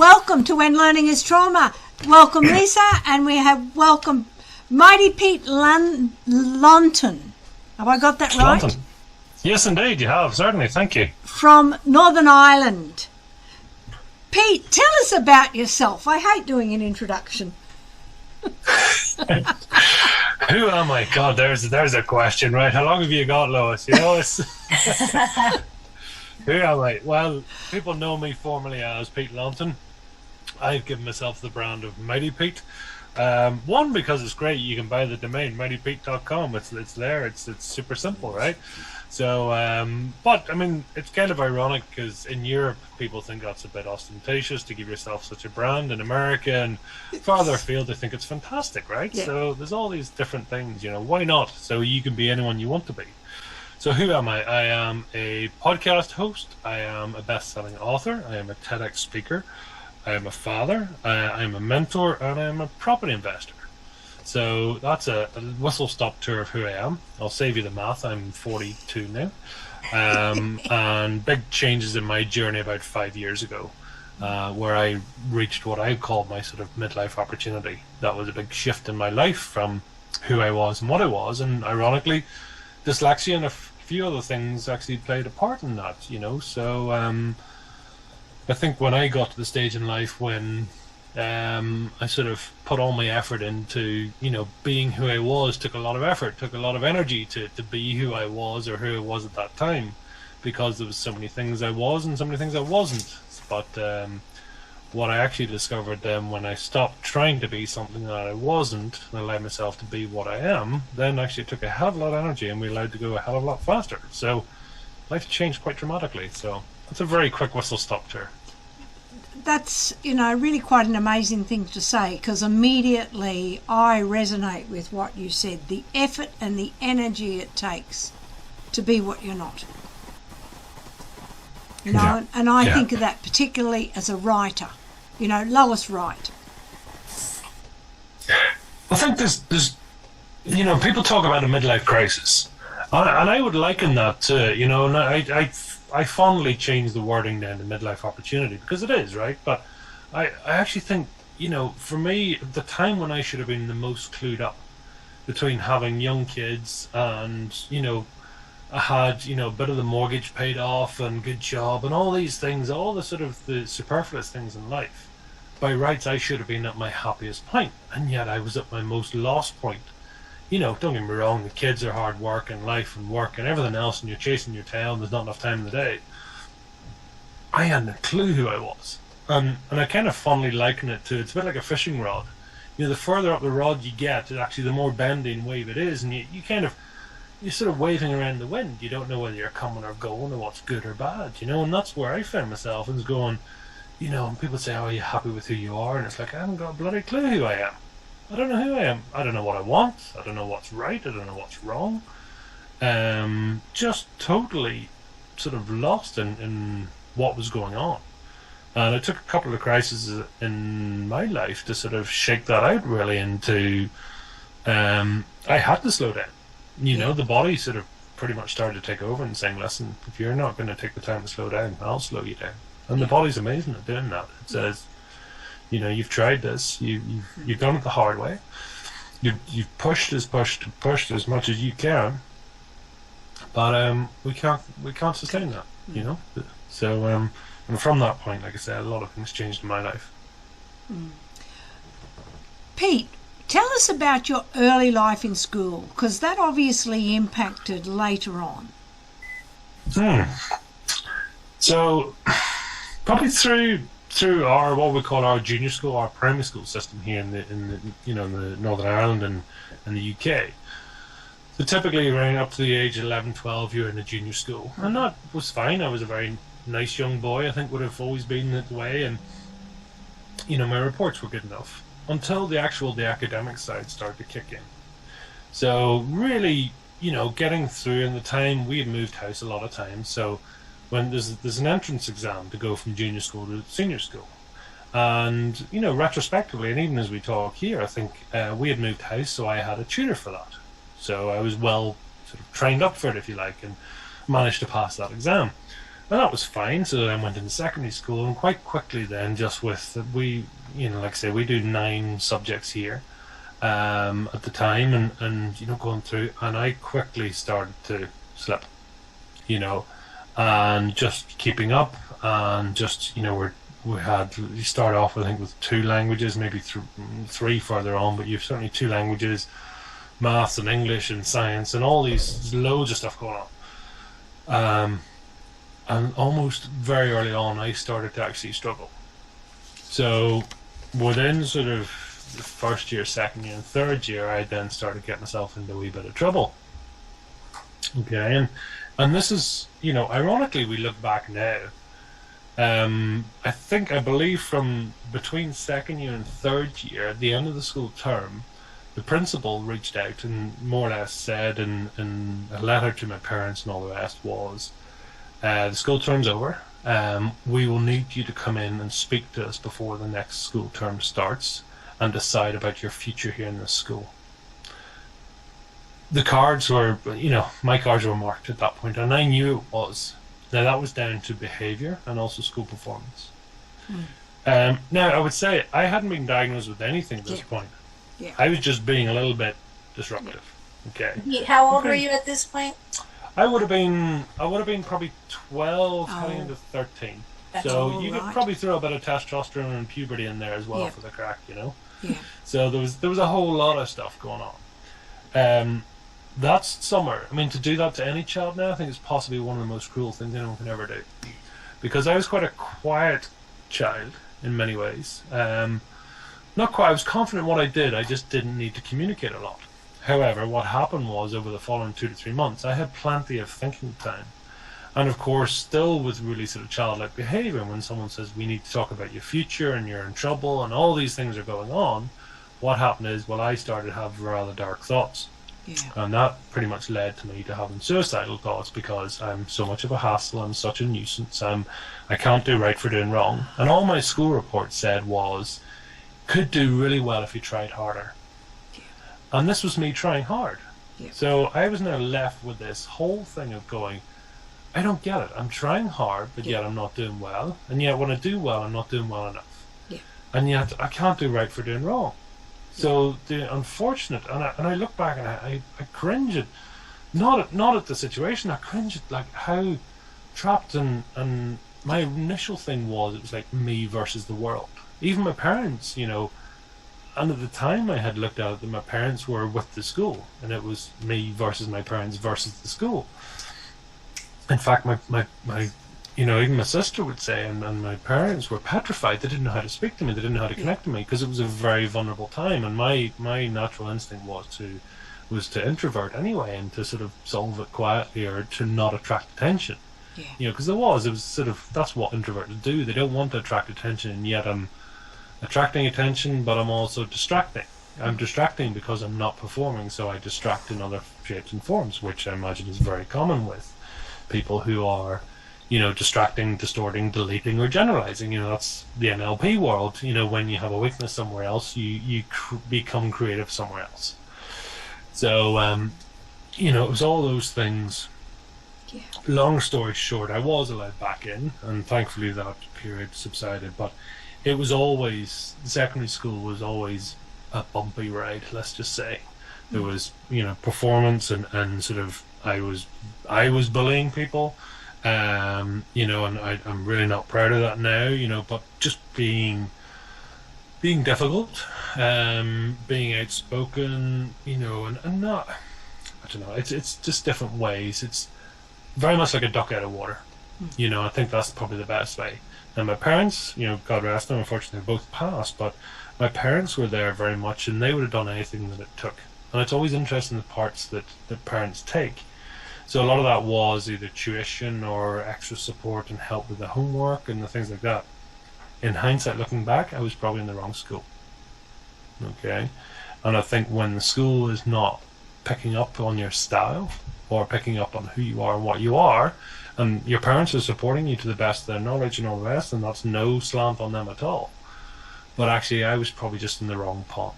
welcome to When Learning is Trauma. Welcome Lisa, and we have welcome Mighty Pete Lonton. Have I got that right? Lonton. Yes, indeed, you have, certainly, thank you. From Northern Ireland. Pete, tell us about yourself. I hate doing an introduction. Who am I? God, there's a question, right? How long have you got, Lois? You know, it's who am I? Well, people know me formerly as Pete Lonton. I've given myself the brand of Mighty Pete. One, because it's great. You can buy the domain mightypete.com. It's there. It's super simple, right? So, but I mean, it's kind of ironic because in Europe, people think that's a bit ostentatious to give yourself such a brand. In America and farther afield, they think it's fantastic, right? Yeah. So there's all these different things, you know, why not? So you can be anyone you want to be. So who am I? I am a podcast host. I am a best-selling author. I am a TEDx speaker. I am a father. I am a mentor, and I am a property investor. So that's a whistle-stop tour of who I am. I'll save you the math. I'm 42 now. And big changes in my journey about 5 years ago, where I reached what I called my sort of midlife opportunity. That was a big shift in my life from who I was and what I was. And ironically, dyslexia and a few other things actually played a part in that, you know. So I think when I got to the stage in life when I sort of put all my effort into, you know, being who I was, took a lot of effort, took a lot of energy to be who I was or who I was at that time, because there was so many things I was and so many things I wasn't. But what I actually discovered then when I stopped trying to be something that I wasn't and allowed myself to be what I am, then actually it took a hell of a lot of energy and we allowed to go a hell of a lot faster. So life changed quite dramatically. So it's a very quick whistle-stop tour. That's, you know, really quite an amazing thing to say, because immediately I resonate with what you said, the effort and the energy it takes to be what you're not. You know, yeah. And I think of that particularly as a writer. You know, Lois Wright. I think there's you know, people talk about a midlife crisis, and I would liken that to, you know, and I fondly change the wording then to midlife opportunity, because it is, right? But I actually think, you know, for me, the time when I should have been the most clued up between having young kids and, you know, I had, you know, a bit of the mortgage paid off and good job and all these things, all the sort of the superfluous things in life. By rights, I should have been at my happiest point, and yet I was at my most lost point. You know, don't get me wrong, the kids are hard work and life and work and everything else, and you're chasing your tail and there's not enough time in the day. I hadn't a clue who I was. And I kind of fondly liken it to, it's a bit like a fishing rod. You know, the further up the rod you get, actually the more bendy and wave it is, and you're sort of waving around the wind. You don't know whether you're coming or going or what's good or bad, you know, and that's where I found myself, and going, you know, and people say, oh, are you happy with who you are? And it's like, I haven't got a bloody clue who I am. I don't know who I am. I don't know what I want. I don't know what's right. I don't know what's wrong. Just totally sort of lost in what was going on. And it took a couple of crises in my life to sort of shake that out, really, into I had to slow down. You know, the body sort of pretty much started to take over and saying, listen, if you're not going to take the time to slow down, I'll slow you down. And the body's amazing at doing that. It says, you know, you've tried this, you've done it the hard way, you've pushed as much as you can, but we can't sustain that, you know. So and from that point, like I said, a lot of things changed in my life. Pete, tell us about your early life in school, because that obviously impacted later on. So probably through our, what we call our junior school, our primary school system here in the Northern Ireland and the UK. So typically around up to the age of 11, 12, you're in a junior school, and that was fine. I was a very nice young boy. I think would have always been that way, and you know, my reports were good enough until the academic side started to kick in. So really, you know, getting through, in the time we had moved house a lot of times, so when there's an entrance exam to go from junior school to senior school, and you know, retrospectively, and even as we talk here, I think we had moved house, so I had a tutor for that, so I was well sort of trained up for it, if you like, and managed to pass that exam. And that was fine. So then I went into secondary school, and quite quickly then, just with we, like I say, we do 9 subjects here at the time, and going through, and I quickly started to slip, and just keeping up, and just you start off, I think, with 2 languages, maybe 3 further on, but you've certainly 2 languages, maths and English and science and all these, loads of stuff going on. And almost very early on, I started to actually struggle. So within sort of the first year, second year, and third year, I then started getting myself into a wee bit of trouble. Okay, and this is, ironically, we look back now. I believe from between second year and third year, at the end of the school term, the principal reached out and more or less said in a letter to my parents and all the rest was, the school term's over. We will need you to come in and speak to us before the next school term starts and decide about your future here in this school. The cards were, my cards were marked at that point, and I knew it was. Now, that was down to behaviour and also school performance. Now, I would say I hadn't been diagnosed with anything at this point. Yeah. I was just being a little bit disruptive. Okay. How old were you at this point? I would have been probably 12, heading into 13. So you could probably throw a bit of testosterone and puberty in there as well for the crack, Yeah. So there was a whole lot of stuff going on. That's summer. I mean, to do that to any child now, I think is possibly one of the most cruel things anyone can ever do. Because I was quite a quiet child in many ways. Not quite. I was confident in what I did. I just didn't need to communicate a lot. However, what happened was over the following 2 to 3 months, I had plenty of thinking time. And of course, still with really sort of childlike behaviour, when someone says, we need to talk about your future and you're in trouble and all these things are going on, what happened is, I started to have rather dark thoughts. Yeah. And that pretty much led to me to having suicidal thoughts because I'm so much of a hassle, I'm such a nuisance, I can't do right for doing wrong. And all my school report said was, could do really well if you tried harder. Yeah. And this was me trying hard. Yeah. So I was now left with this whole thing of going, I don't get it. I'm trying hard, but yet I'm not doing well. And yet when I do well, I'm not doing well enough. Yeah. And yet I can't do right for doing wrong. So the unfortunate, and I look back and I cringe at, not at the situation, I cringe at like how trapped and my initial thing was, it was like me versus the world. Even my parents, and at the time I had looked at it that my parents were with the school, and it was me versus my parents versus the school. In fact, my even my sister would say, and my parents were petrified. They didn't know how to speak to me. They didn't know how to connect to me because it was a very vulnerable time. And my natural instinct was to introvert anyway, and to sort of solve it quietly or to not attract attention. Yeah. Because it was sort of, that's what introverts do. They don't want to attract attention, and yet I'm attracting attention, but I'm also distracting. I'm distracting because I'm not performing, so I distract in other shapes and forms, which I imagine is very common with people who are, distracting, distorting, deleting, or generalizing. That's the NLP world. When you have a weakness somewhere else, you become creative somewhere else. So, it was all those things. Yeah. Long story short, I was allowed back in, and thankfully that period subsided. But it was always, secondary school was always a bumpy ride. Let's just say there was, performance and sort of I was bullying people. And I'm really not proud of that now, but just being difficult, being outspoken, and not, I don't know, it's just different ways. It's very much like a duck out of water. I think that's probably the best way. And my parents, God rest them, unfortunately both passed, but my parents were there very much, and they would have done anything that it took. And it's always interesting the parts that parents take. So a lot of that was either tuition or extra support and help with the homework and the things like that. In hindsight, looking back, I was probably in the wrong school. Okay? And I think when the school is not picking up on your style or picking up on who you are and what you are, and your parents are supporting you to the best of their knowledge and all the rest, and that's no slant on them at all. But actually, I was probably just in the wrong pond.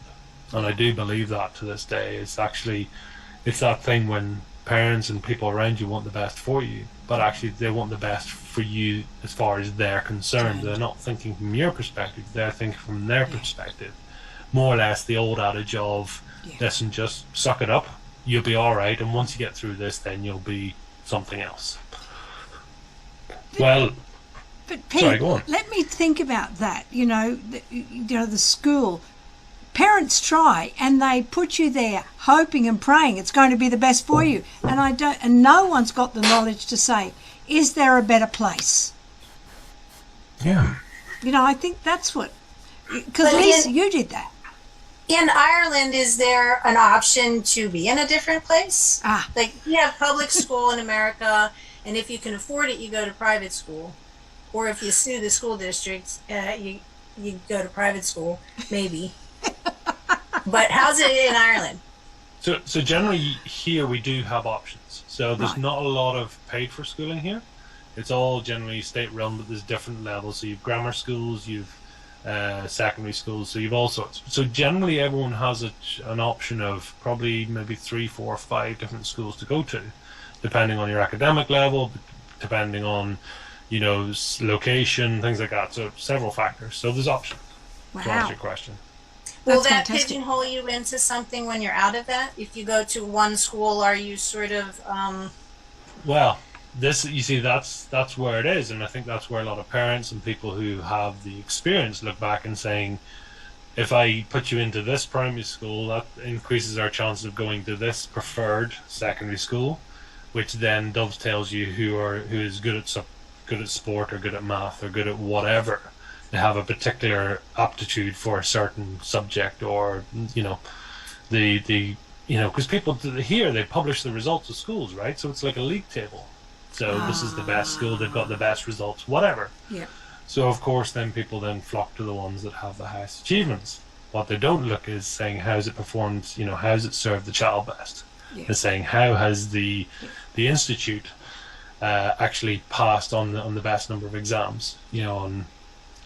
And I do believe that to this day. It's that thing when parents and people around you want the best for you, but actually they want the best for you as far as they're concerned. They're not thinking from your perspective, they're thinking from their perspective. More or less the old adage of, listen, just suck it up, you'll be alright, and once you get through this, then you'll be something else. Well, but Pete, sorry, go on. Let me think about that. The school, parents try and they put you there hoping and praying it's going to be the best for you, and no one's got the knowledge to say, is there a better place? Yeah. I think that's what, because Lisa, you did that. In Ireland, is there an option to be in a different place? Like, you have public school in America, and if you can afford it, you go to private school. Or if you sue the school district, you go to private school, maybe. But how's it in Ireland? So generally here we do have options. So there's not a lot of paid for schooling here. It's all generally state run, but there's different levels. So you've grammar schools, you've secondary schools, so you've all sorts. So generally everyone has an option of probably maybe 3, 4, 5 different schools to go to, depending on your academic level, depending on location, things like that. So several factors. So there's options. Wow. To answer your question. Will That's that fantastic. pigeonhole you into something when you're out of that? If you go to one school, are you sort of Well, you see, that's where it is, and I think that's where a lot of parents and people who have the experience look back and saying, if I put you into this primary school, that increases our chances of going to this preferred secondary school, which then dovetails you who is good at sport or good at math or good at whatever. They have a particular aptitude for a certain subject, or because people here, they publish the results of schools, right? So it's like a league table. So this is the best school, they've got the best results, whatever. Yeah. So of course then people then flock to the ones that have the highest achievements. What they don't look is saying, how's it performed, how's it served the child best? Yeah. They're saying, how has the institute actually passed on the best number of exams, on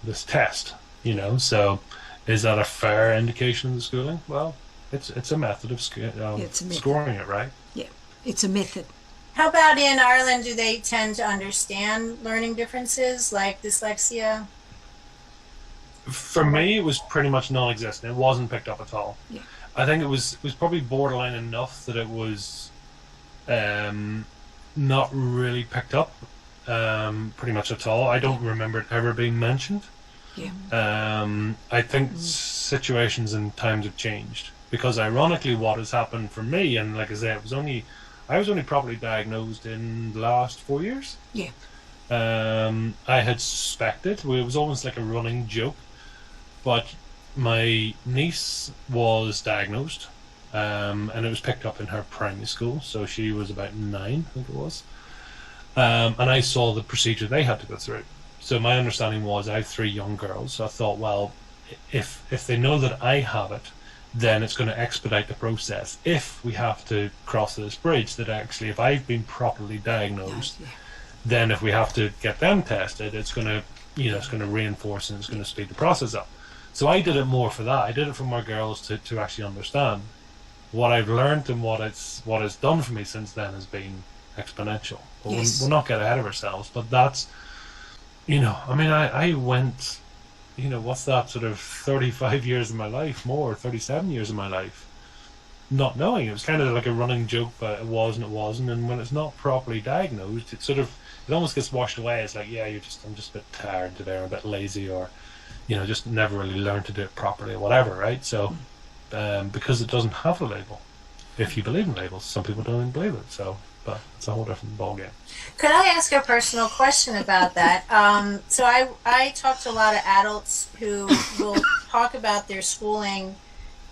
this test, so is that a fair indication of the schooling? Well, it's a method of scoring it, right? Yeah, it's a method. How about in Ireland, do they tend to understand learning differences like dyslexia? For me, it was pretty much non-existent. It wasn't picked up at all. Yeah. I think it was probably borderline enough that it was not really picked up pretty much at all. I don't remember it ever being mentioned. Yeah. I think situations and times have changed, because ironically what has happened for me, and like I say, I was only properly diagnosed in the last 4 years. Yeah. I had suspected, it was almost like a running joke, but my niece was diagnosed, and it was picked up in her primary school, so she was about 9, I think it was, and I saw the procedure they had to go through. So my understanding was, I have 3 young girls, so I thought, well, if they know that I have it, then it's going to expedite the process. If we have to cross this bridge, that actually, if I've been properly diagnosed, then if we have to get them tested, it's going to, it's going to reinforce and it's going to speed the process up. So I did it more for that. I did it for my girls to actually understand. What I've learned and what it's done for me since then has been exponential. But we'll not get ahead of ourselves, but that's, I went, what's that, sort of 35 years of my life, 37 years of my life, not knowing. It was kind of like a running joke, but it was and it wasn't. And when it's not properly diagnosed, it almost gets washed away. It's like, I'm just a bit tired today, or a bit lazy, or, just never really learned to do it properly, or whatever, right? So, because it doesn't have a label, if you believe in labels, some people don't even believe it. So, but it's a whole different ballgame. Could I ask a personal question about that? So I talk to a lot of adults who will talk about their schooling,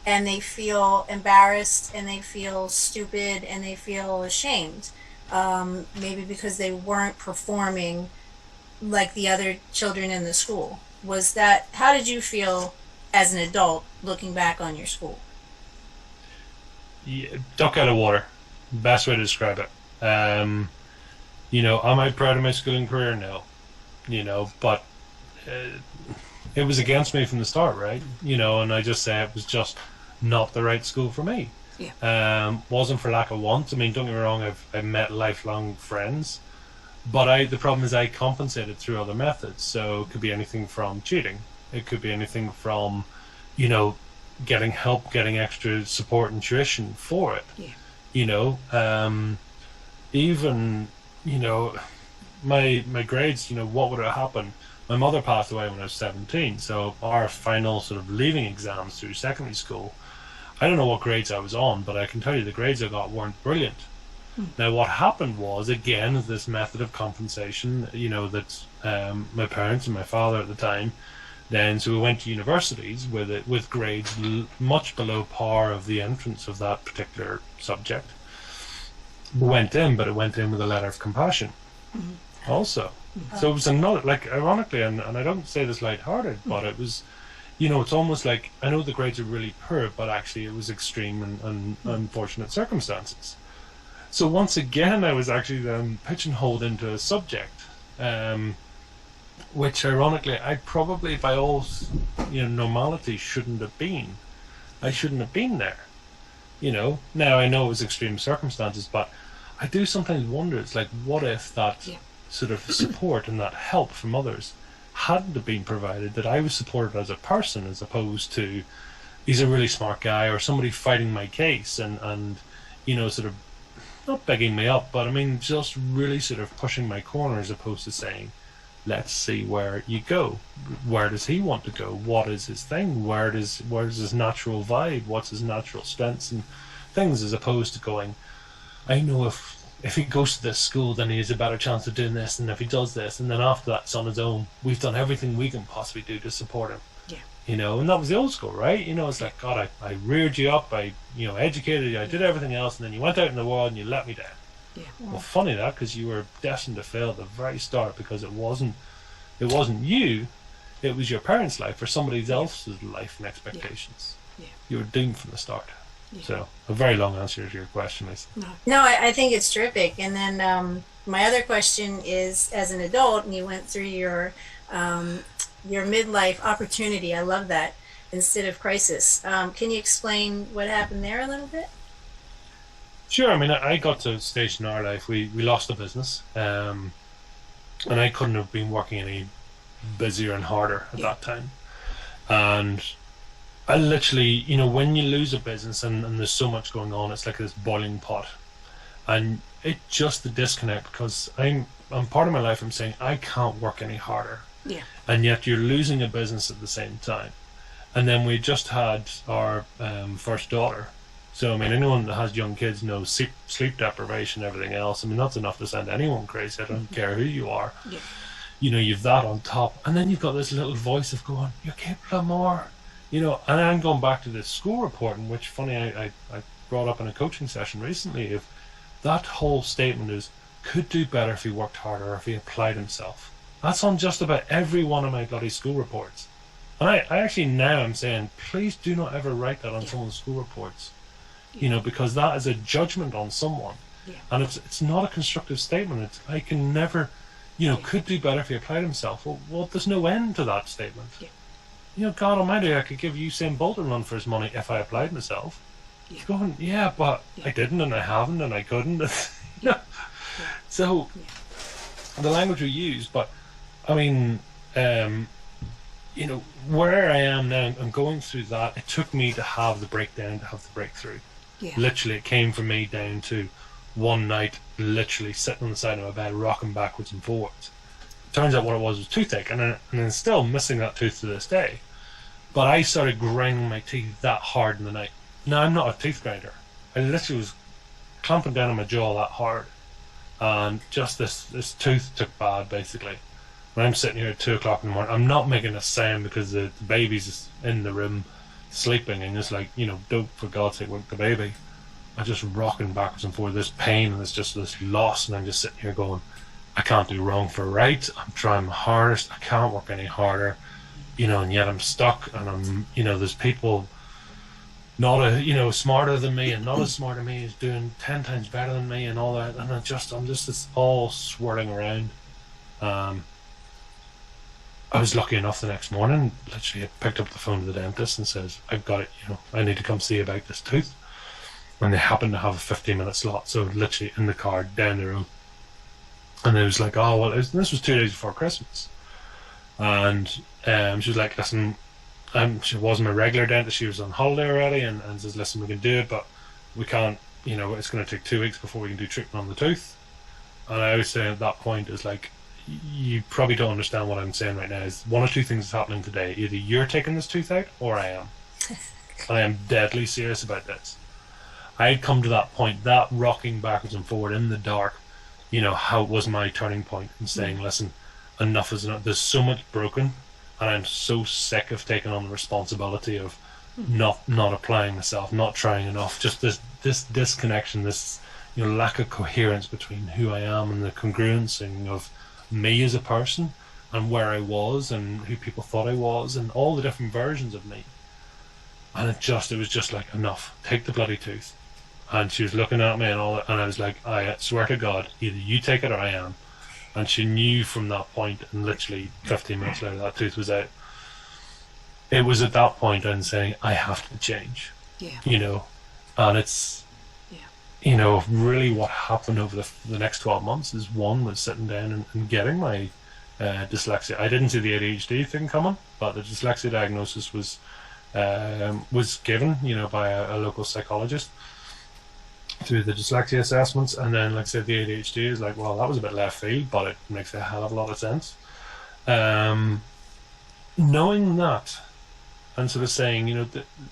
and they feel embarrassed, and they feel stupid, and they feel ashamed, maybe because they weren't performing like the other children in the school. How did you feel as an adult looking back on your school? Yeah, duck out of water. Best way to describe it. Am I proud of my schooling career? No. But it was against me from the start, right? And I just say it was just not the right school for me. Yeah. Wasn't for lack of want. I mean, don't get me wrong, I've met lifelong friends, But the problem is I compensated through other methods. So it could be anything from cheating. It could be anything from, getting help, getting extra support and tuition for it. Yeah. Even, my grades, what would have happened? My mother passed away when I was 17, so our final sort of leaving exams through secondary school, I don't know what grades I was on, but I can tell you the grades I got weren't brilliant. Now what happened was, again, this method of compensation, that my parents and my father at the time, so we went to universities with grades much below par of the entrance of that particular subject. We went in, but it went in with a letter of compassion also. So it was another, ironically, and I don't say this lighthearted, but it was, it's almost like, I know the grades are really poor, but actually it was extreme and unfortunate circumstances. So once again, I was actually then pigeonholed into a subject, which ironically, I probably by all, normality shouldn't have been. I shouldn't have been there. Now I know it was extreme circumstances, but I do sometimes wonder, it's like, what if that sort of support and that help from others hadn't have been provided, that I was supported as a person as opposed to he's a really smart guy or somebody fighting my case and sort of not begging me up, but I mean just really sort of pushing my corner as opposed to saying, let's see where you go. Where does he want to go? What is his thing? Where's his natural vibe? What's his natural strengths and things, as opposed to going, I know if he goes to this school, then he has a better chance of doing this, and if he does this, and then after that it's on his own. We've done everything we can possibly do to support him. Yeah. And that was the old school, right? It's like, God, I reared you up, I educated you, I did everything else, and then you went out in the world and you let me down. Yeah. Well, funny that, because you were destined to fail at the very start, because it wasn't you, it was your parents' life or somebody else's life and expectations. Yeah. You were doomed from the start. Yeah. So a very long answer to your question, Lisa. No, I think it's terrific. And then my other question is, as an adult, and you went through your midlife opportunity. I love that, instead of crisis. Can you explain what happened there a little bit? Sure. I mean, I got to a stage in our life, we lost the business, and I couldn't have been working any busier and harder at that time. And I literally, when you lose a business and there's so much going on, it's like this boiling pot. And it just the disconnect, because I'm part of my life, I'm saying I can't work any harder. Yeah. And yet you're losing a business at the same time. And then we just had our first daughter. So, I mean, anyone that has young kids knows sleep deprivation, everything else. I mean, that's enough to send anyone crazy. I don't care who you are. Yeah. You've that on top. And then you've got this little voice of going, you're capable of more. And I'm going back to this school reporting, which, funny, I brought up in a coaching session recently. If that whole statement is, could do better if he worked harder or if he applied himself. That's on just about every one of my bloody school reports. And I actually now am saying, please do not ever write that on someone's school reports. Because that is a judgment on someone. Yeah. And it's not a constructive statement. It's, I can never, could do better if he applied himself. Well, there's no end to that statement. Yeah. God almighty, I could give Usain Bolt a run for his money if I applied myself. Yeah. Going, yeah, but I didn't, and I haven't, and I couldn't. So, the language we use, but, I mean, where I am now, I'm going through that. It took me to have the breakdown, to have the breakthrough. Yeah. Literally, it came from me down to one night, literally sitting on the side of my bed, rocking backwards and forwards. Turns out what it was toothache, and I'm still missing that tooth to this day. But I started grinding my teeth that hard in the night. Now, I'm not a teeth grinder. I literally was clamping down on my jaw that hard. And just this tooth took bad, basically. When I'm sitting here at 2 o'clock in the morning, I'm not making a sound because the baby's in the room sleeping, and just like, don't, for God's sake, wake the baby. I'm just rocking backwards and forwards, this pain, and it's just this loss, and I'm just sitting here going, I can't do wrong for right. I'm trying my hardest. I can't work any harder, and yet I'm stuck, and I'm, there's people not smarter than me and not as smart as me is doing 10 times better than me and all that, and I'm just it's all swirling around. I was lucky enough the next morning, literally I picked up the phone to the dentist and says, I've got it, I need to come see you about this tooth. And they happened to have a 15-minute slot, so literally in the car down the road. And it was like, oh, well, this was 2 days before Christmas. And she was like, listen, she wasn't a regular dentist, she was on holiday already, and says, listen, we can do it, but we can't, it's going to take 2 weeks before we can do treatment on the tooth. And I was saying at that point is like, you probably don't understand what I'm saying right now. Is one or two things is happening today. Either you're taking this tooth out, or I am. I am deadly serious about this. I had come to that point, that rocking backwards and forward in the dark, how it was my turning point in saying, listen, enough is enough. There's so much broken, and I'm so sick of taking on the responsibility of not applying myself, not trying enough. Just this disconnection, this lack of coherence between who I am and the congruencing of me as a person and where I was and who people thought I was and all the different versions of me. And it was just like, enough, take the bloody tooth. And she was looking at me and all that, and I was like, I swear to God, either you take it or I am. And she knew from that point, and literally 15 minutes later that tooth was out. It was at that point I'm saying, I have to change. Yeah. And it's really what happened over the next 12 months is, one, was sitting down and getting my dyslexia. I didn't see the ADHD thing coming, but the dyslexia diagnosis was given, by a local psychologist through the dyslexia assessments. And then, like I said, the ADHD is like, well, that was a bit left field, but it makes a hell of a lot of sense. Knowing that, and sort of saying,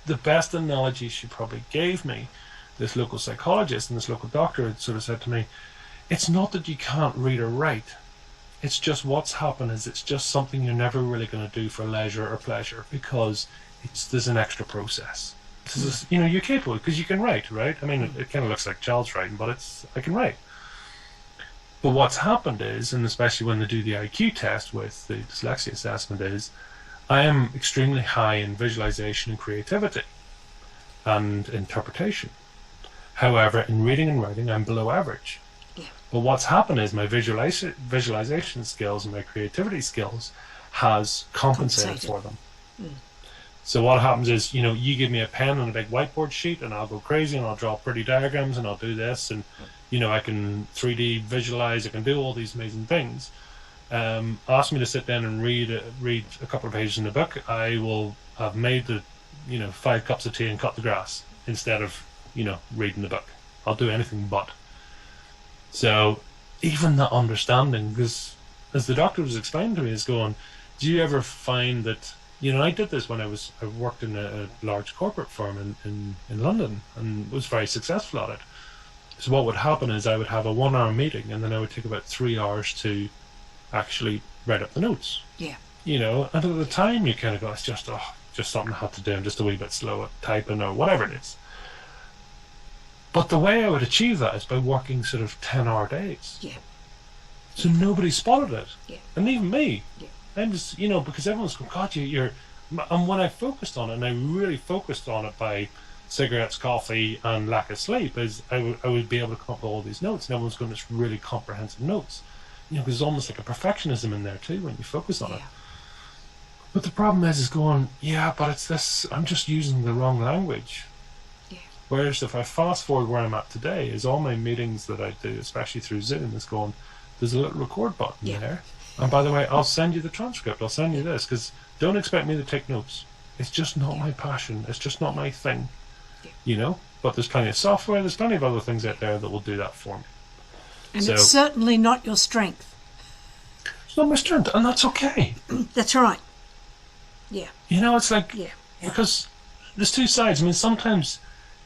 the best analogy she probably gave me, this local psychologist and this local doctor had sort of said to me, it's not that you can't read or write. It's just what's happened is it's just something you're never really going to do for leisure or pleasure, because there's an extra process. You're capable because you can write, right? I mean, it kind of looks like child's writing, but I can write. But what's happened is, and especially when they do the IQ test with the dyslexia assessment, is I am extremely high in visualization and creativity and interpretation. However, in reading and writing, I'm below average. Yeah. But what's happened is my visualization skills and my creativity skills has compensated for them. So what happens is, you give me a pen and a big whiteboard sheet and I'll go crazy and I'll draw pretty diagrams and I'll do this and, I can 3D visualize, I can do all these amazing things. Ask me to sit down and read a couple of pages in the book, I will have made the, 5 cups of tea and cut the grass instead of, reading the book. I'll do anything but. So even that understanding, because as the doctor was explaining to me, is going, do you ever find that, I did this when I worked in a large corporate firm in London and was very successful at it. So what would happen is I would have a 1-hour meeting and then I would take about 3 hours to actually write up the notes. Yeah. And at the time you kind of go, it's just something I have to do, I'm just a wee bit slow at typing or whatever it is. But the way I would achieve that is by working sort of 10-hour days. Yeah. So nobody spotted it. Yeah. And even me. Yeah. I'm just, because everyone's going, God, you're... And when I focused on it, and I really focused on it by cigarettes, coffee, and lack of sleep, is I would be able to come up with all these notes, and everyone's going, it's really comprehensive notes. Because there's almost like a perfectionism in there too when you focus on it. But the problem is going, but it's this, I'm just using the wrong language. Yeah. Whereas if I fast forward where I'm at today, is all my meetings that I do, especially through Zoom, is going, there's a little record button there. And by the way, I'll send you the transcript, I'll send you this, because don't expect me to take notes. It's just not my passion, it's just not my thing. But there's plenty of software, there's plenty of other things out there that will do that for me. And it's certainly not your strength. It's not my strength, and that's okay. That's right. Yeah. It's like, because there's two sides. I mean, sometimes,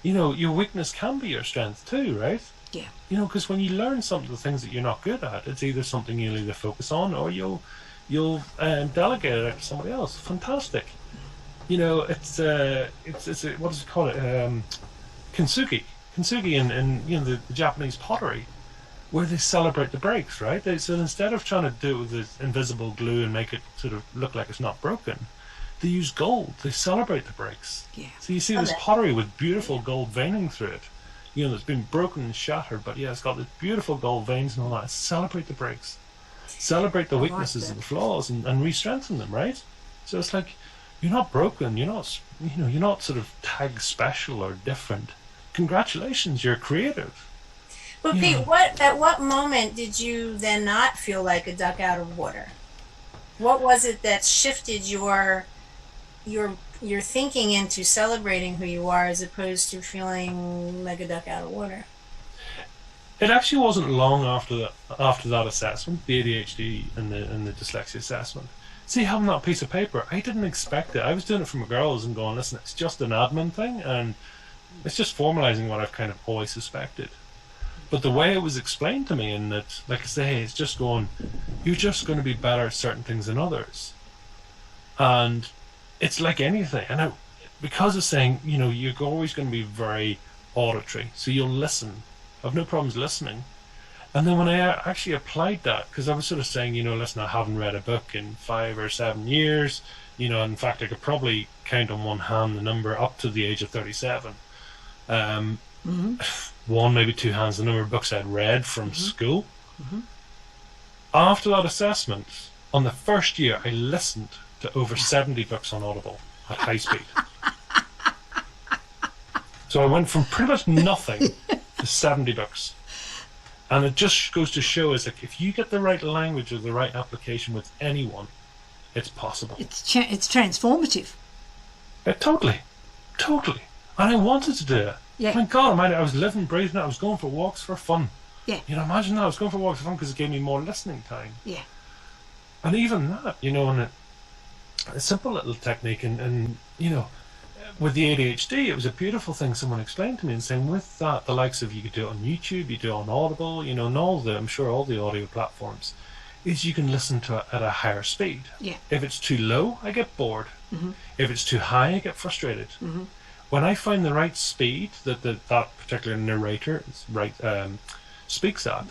your weakness can be your strength too, right? Yeah. Because when you learn some of the things that you're not good at, it's either something you'll either focus on or you'll delegate it out to somebody else. Fantastic. It's what does it call it? Kintsugi in the Japanese pottery, where they celebrate the breaks, right? So instead of trying to do it with this invisible glue and make it sort of look like it's not broken, they use gold. They celebrate the breaks. Yeah. So you see this pottery with beautiful gold veining through it. It's been broken and shattered, but it's got this beautiful gold veins and all that. Celebrate the breaks. Celebrate the weaknesses and the flaws and re-strengthen them, right? So it's like, you're not broken, you're not sort of tagged special or different. Congratulations, you're creative. But Pete, at what moment did you then not feel like a duck out of water? What was it that shifted your thinking into celebrating who you are as opposed to feeling like a duck out of water? It actually wasn't long after that assessment, the ADHD and the dyslexia assessment. See, having that piece of paper, I didn't expect it. I was doing it for my girls and going, listen, it's just an admin thing, and it's just formalizing what I've kind of always suspected. But the way it was explained to me, and that, like I say, it's just going, you're just going to be better at certain things than others. And it's like anything. And because of saying, you're always going to be very auditory, so you'll listen. I've no problems listening. And then when I actually applied that, because I was sort of saying, listen, I haven't read a book in 5 or 7 years. In fact, I could probably count on one hand the number up to the age of 37. One, maybe two hands the number of books I'd read from school. After that assessment, on the first year, I listened to over 70 books on Audible at high speed. So I went from pretty much nothing to 70 books. And it just goes to show us, like, if you get the right language or the right application with anyone, it's possible. It's transformative. Totally. And I wanted to do it. Yeah. My God, I was living, breathing it. I was going for walks for fun. Yeah. Imagine that. I was going for walks for fun because it gave me more listening time. Yeah. And even that, and a simple little technique, and with the ADHD, it was a beautiful thing someone explained to me, and saying with that, the likes of, you could do it on YouTube, you do it on Audible, and I'm sure all the audio platforms, is you can listen to it at a higher speed. Yeah. If it's too low, I get bored. If it's too high, I get frustrated. When I find the right speed that particular narrator speaks at,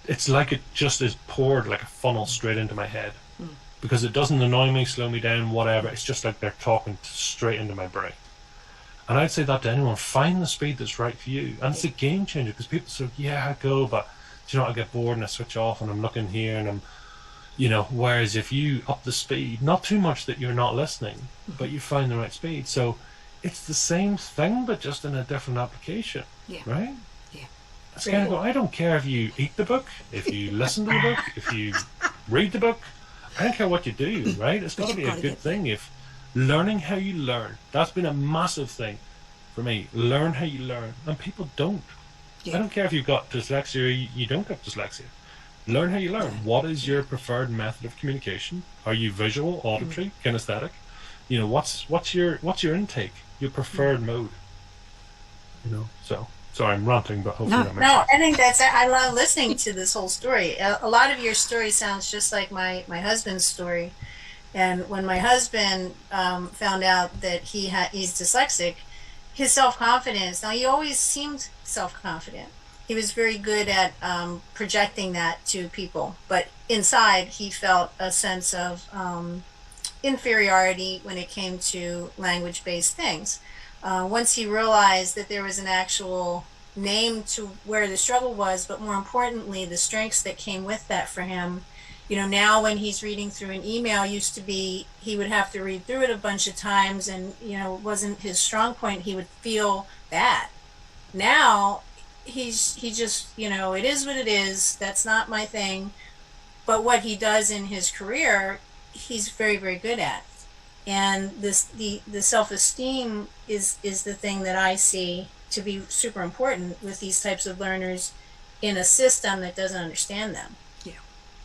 it's like it just is poured like a funnel straight into my head. Because it doesn't annoy me, slow me down, whatever. It's just like they're talking straight into my brain. And I'd say that to anyone, find the speed that's right for you. And it's a game changer, because people say, yeah, I go, but I get bored and I switch off and I'm looking here and I'm, whereas if you up the speed, not too much that you're not listening, but you find the right speed. So it's the same thing, but just in a different application. Yeah. Right? Yeah. It's kind of go, I don't care if you eat the book, if you listen to the book, if you read the book. I don't care what you do, right? It's got to be a good thing. If learning how you learn, that's been a massive thing for me. Learn how you learn. And people don't. Yeah. I don't care if you've got dyslexia or you don't have dyslexia. Learn how you learn. What is your preferred method of communication? Are you visual, auditory, kinesthetic? What's your intake? Your preferred mode? So sorry, I'm ranting, but hopefully that makes sense. I think I love listening to this whole story. A lot of your story sounds just like my husband's story. And when my husband found out that he's dyslexic, his self-confidence, now he always seemed self-confident. He was very good at projecting that to people. But inside, he felt a sense of inferiority when it came to language-based things. Once he realized that there was an actual name to where the struggle was, but more importantly, the strengths that came with that for him. Now when he's reading through an email, used to be he would have to read through it a bunch of times, and it wasn't his strong point. He would feel bad. Now he just it is what it is. That's not my thing. But what he does in his career, he's very, very good at. And the self-esteem is the thing that I see to be super important with these types of learners in a system that doesn't understand them.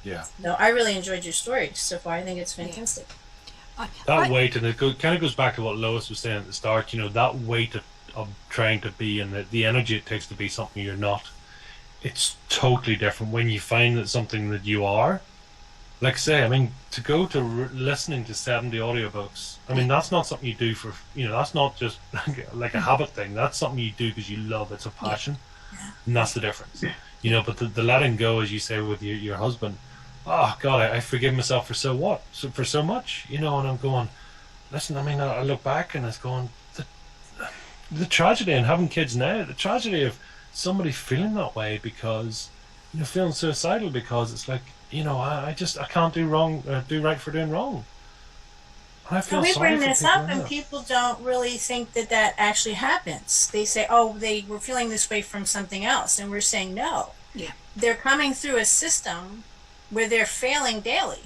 Yeah. No, I really enjoyed your story so far. I think it's fantastic. That weight, and it kind of goes back to what Lois was saying at the start, that weight of trying to be, and the energy it takes to be something you're not, it's totally different when you find that something that you are. Like I say, to go to listening to 70 audiobooks, that's not something you do for, that's not just like a habit thing. That's something you do because you love. It's a passion. Yeah. And that's the difference. But the letting go, as you say, with your husband, oh God, I forgive myself for so much, and I'm going, listen, I look back and it's going, the tragedy in having kids now, the tragedy of somebody feeling that way because, feeling suicidal because it's like, I can't do wrong, do right for doing wrong. I feel And we sorry bring for this people up, in and that. people don't really think that that actually happens. They say, "Oh, they were feeling this way from something else," and we're saying, "No, Yeah. they're coming through a system where they're failing daily."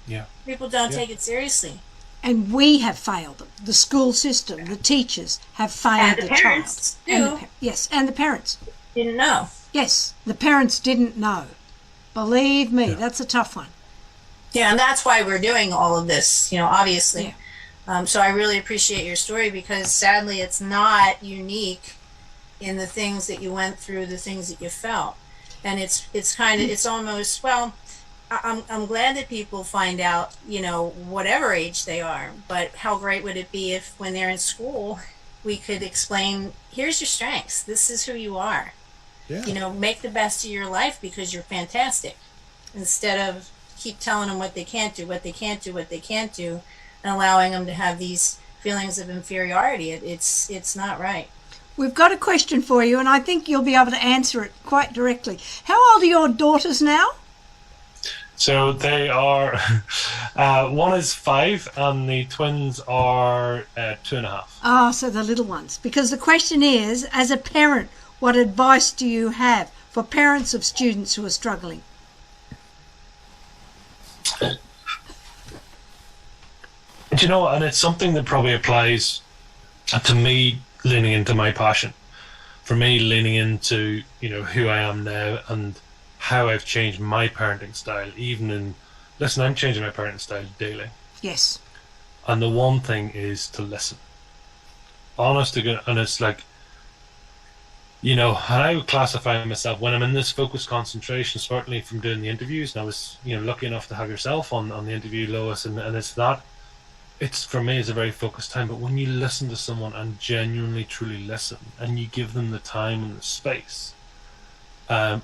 Yeah. People don't Yeah. take it seriously, And we have failed them. The school system, the teachers have failed and the the parents child. too Yes, and the parents. didn't know. Yes, the parents didn't know. Believe me, Yeah. that's a tough one. Yeah, and that's why we're doing all of this. Obviously. Yeah. So I really appreciate your story, because sadly, it's not unique in the things that you went through, the things that you felt, and it's kind of, it's almost, well, I'm glad that people find out, whatever age they are, but how great would it be if when they're in school, we could explain, here's your strengths, this is who you are. Yeah. Make the best of your life because you're fantastic, instead of keep telling them what they can't do, what they can't do, what they can't do, and allowing them to have these feelings of inferiority. It's not right. We've got a question for you, and I think you'll be able to answer it quite directly. How old are your daughters now? So they are, one is 5 and the twins are 2.5. Ah, so the little ones. Because the question is, as a parent, what advice do you have for parents of students who are struggling? Do you know, and it's something that probably applies to me leaning into my passion, for me leaning into, who I am now and how I've changed my parenting style, listen, I'm changing my parenting style daily. Yes. And the one thing is to listen. Honest to God, and it's like, I would classify myself when I'm in this focused concentration, certainly from doing the interviews, and I was, lucky enough to have yourself on the interview, Lois, and it's for me, it's a very focused time. But when you listen to someone and genuinely, truly listen, and you give them the time and the space,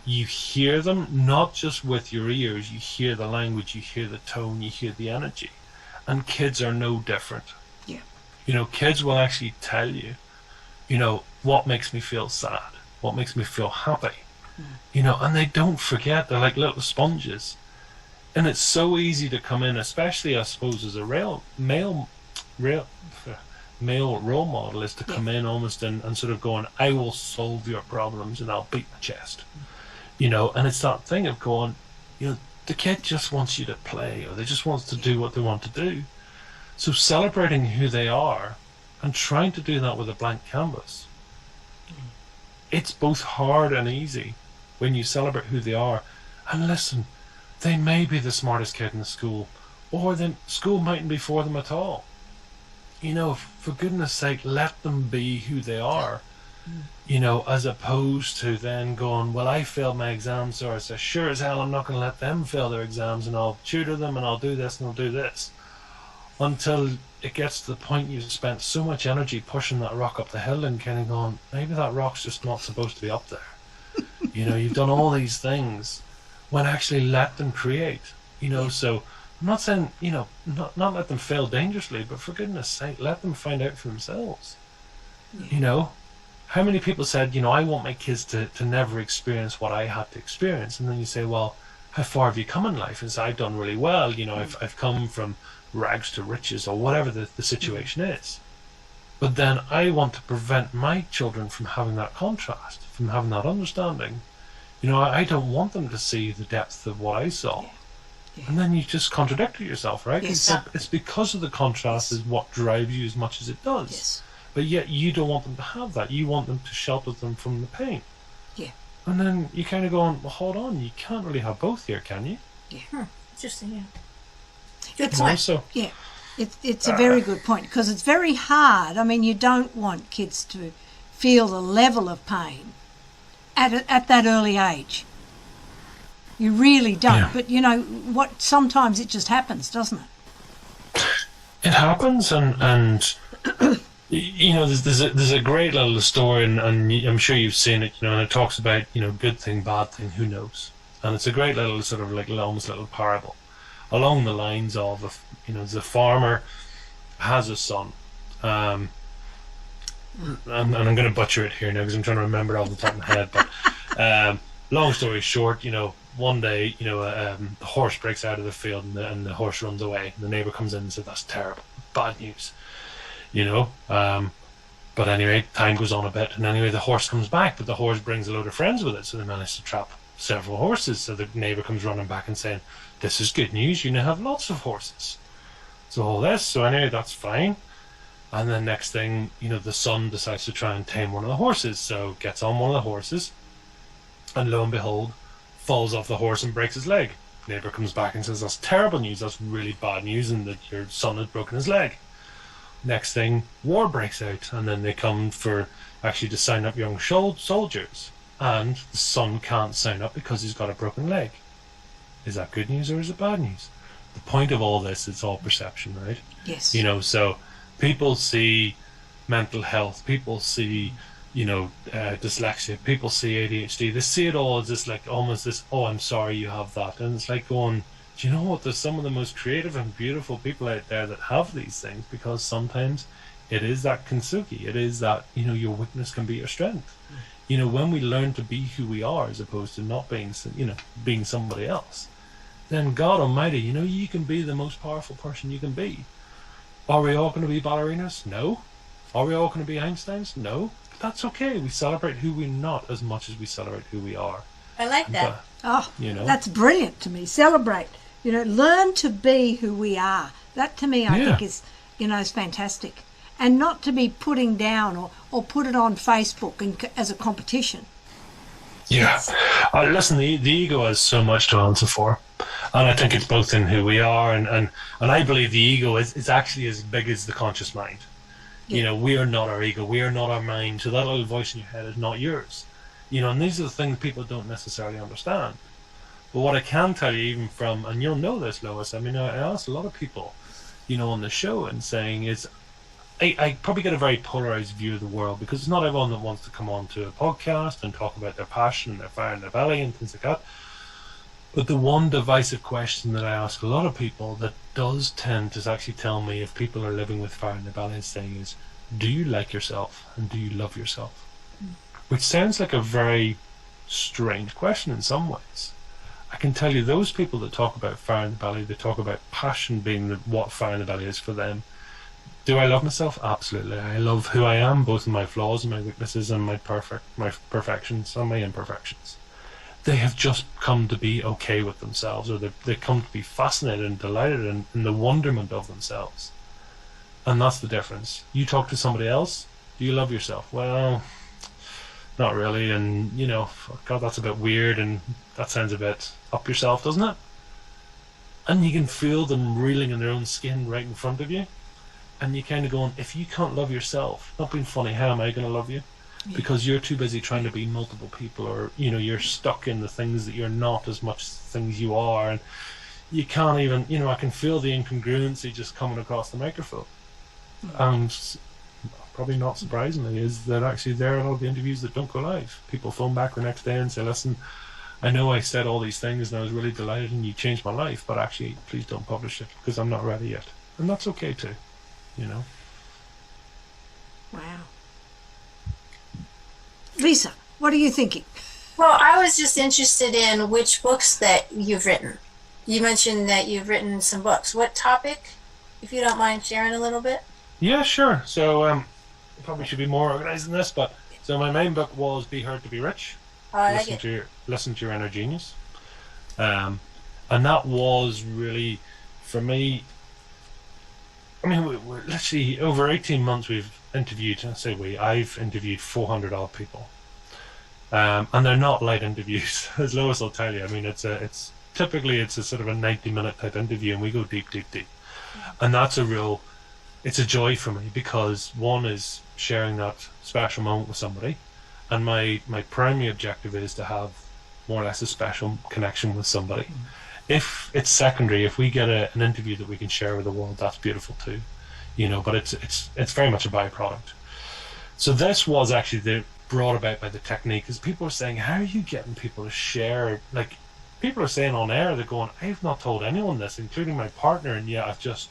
you hear them not just with your ears, you hear the language, you hear the tone, you hear the energy. And kids are no different. Yeah. Kids will actually tell you, what makes me feel sad, what makes me feel happy, and they don't forget. They're like little sponges. And it's so easy to come in, especially I suppose as a male role model, is to come in almost and sort of going, I will solve your problems and I'll beat my chest. And it's that thing of going, the kid just wants you to play, or they just wants to do what they want to do. So celebrating who they are and trying to do that with a blank canvas, it's both hard and easy when you celebrate who they are. And listen, they may be the smartest kid in the school, or the school mightn't be for them at all. For goodness sake, let them be who they are. As opposed to then going, well, I failed my exams, so I say, sure as hell I'm not going to let them fail their exams, and I'll tutor them, and I'll do this, and I'll do this. Until it gets to the point you've spent so much energy pushing that rock up the hill and kind of going, maybe that rock's just not supposed to be up there. You've done all these things, when actually let them create. So I'm not saying, not let them fail dangerously, but for goodness sake, let them find out for themselves. How many people said, I want my kids to never experience what I had to experience? And then you say, well, how far have you come in life? And say, I've done really well. I've come from rags to riches, or whatever the situation is. But then I want to prevent my children from having that contrast, from having that understanding. I don't want them to see the depth of what I saw. Yeah. And then you just contradict yourself, right? Yes. It's because of the contrast is what drives you as much as it does. Yes. But yet you don't want them to have that. You want them to shelter them from the pain. Yeah. And then you kind of going, well, hold on, you can't really have both here, can you? Yeah. Interesting, yeah. Good It's point. So, Yeah, it's a very good point, because it's very hard. I mean, you don't want kids to feel the level of pain at that early age. You really don't. Yeah. But sometimes it just happens, doesn't it? it happens, and there's a great little story, and I'm sure you've seen it, and it talks about, good thing, bad thing, who knows? And it's a great little sort of like almost little parable along the lines of, the farmer has a son, and I'm going to butcher it here now because I'm trying to remember it off the top of my head, but long story short, one day, the horse breaks out of the field, and the horse runs away, and the neighbor comes in and says, that's terrible. bad news, you know. But anyway, time goes on a bit, and anyway, the horse comes back, but the horse brings a load of friends with it, so they manage to trap several horses. So the neighbour comes running back and saying, "This is good news, you now have lots of horses." So all this, so anyway, that's fine. And then next thing, you know, the son decides to try and tame one of the horses, so gets on one of the horses, and lo and behold, falls off the horse and breaks his leg. Neighbour comes back and says, "That's terrible news, that's really bad news, and that your son had broken his leg." Next thing, war breaks out, and then they come for actually to sign up young soldiers, and the son can't sign up because he's got a broken leg. Is that good news or is it bad news? The point of all this is all perception, right? Yes. You know, so people see mental health, people see, you know, dyslexia, people see ADHD. They see it all as this, like, almost this, "Oh, I'm sorry you have that." And it's like going, do you know what? There's some of the most creative and beautiful people out there that have these things, because sometimes it is that kintsugi. It is that, you know, your weakness can be your strength. You know, when we learn to be who we are as opposed to not being, you know, being somebody else, then God Almighty, you know, you can be the most powerful person you can be. Are we all going to be ballerinas? No. Are we all going to be Einsteins? No. But that's okay. We celebrate who we're not as much as we celebrate who we are. I like that. Oh, you know, that's brilliant to me. Celebrate. You know, learn to be who we are. That to me, I think is, you know, is fantastic. And not to be putting down or put it on Facebook as a competition. Yeah. Listen, the ego has so much to answer for. And I think it's both in who we are, and I believe the ego is actually as big as the conscious mind. Yeah. You know, we are not our ego, we are not our mind, so that little voice in your head is not yours. You know, and these are the things people don't necessarily understand. But what I can tell you, even from, and you'll know this, Lois, I mean, I asked a lot of people, you know, on the show, and saying is, I probably get a very polarized view of the world, because it's not everyone that wants to come on to a podcast and talk about their passion and their fire in their belly and things like that. But the one divisive question that I ask a lot of people that does tend to actually tell me if people are living with fire in their belly is saying is, do you like yourself and do you love yourself? Which sounds like a very strange question in some ways. I can tell you those people that talk about fire in the belly, they talk about passion being what fire in the belly is for them. Do I love myself? Absolutely. I love who I am, both in my flaws and my weaknesses and my perfections and my imperfections. They have just come to be okay with themselves, or they come to be fascinated and delighted in the wonderment of themselves. And that's the difference. You talk to somebody else, do you love yourself? Well, not really, and you know, God, that's a bit weird, and that sounds a bit up yourself, doesn't it? And you can feel them reeling in their own skin right in front of you, and you're kind of going, if you can't love yourself, not being funny, how am I going to love you? Because you're too busy trying to be multiple people, or you know, you're stuck in the things that you're not as much as things you are, and you can't even, you know, I can feel the incongruency just coming across the microphone. And probably not surprisingly is that actually there are a lot of the interviews that don't go live. People phone back the next day and say, listen, I know I said all these things and I was really delighted and you changed my life, but actually please don't publish it because I'm not ready yet. And that's okay too, you know. Wow. Lisa, what are you thinking? Well, I was just interested in which books that you've written. You mentioned that you've written some books. What topic, if you don't mind sharing a little bit? Yeah, sure. So, probably should be more organized than this, but so my main book was Be Heard to Be Rich. Listen to your inner genius. And that was really, for me, I mean, we're literally over 18 months we've interviewed, I've interviewed 400 odd people. And they're not light interviews, as Lois will tell you. I mean, it's typically a sort of a 90-minute type interview, and we go deep. And that's it's a joy for me, because one is sharing that special moment with somebody, and my primary objective is to have more or less a special connection with somebody. If it's secondary, if we get an interview that we can share with the world, that's beautiful too, you know. But it's very much a byproduct. So this was actually brought about by the technique, because people are saying, how are you getting people to share? Like, people are saying on air, they're going, I've not told anyone this, including my partner, and yet I've just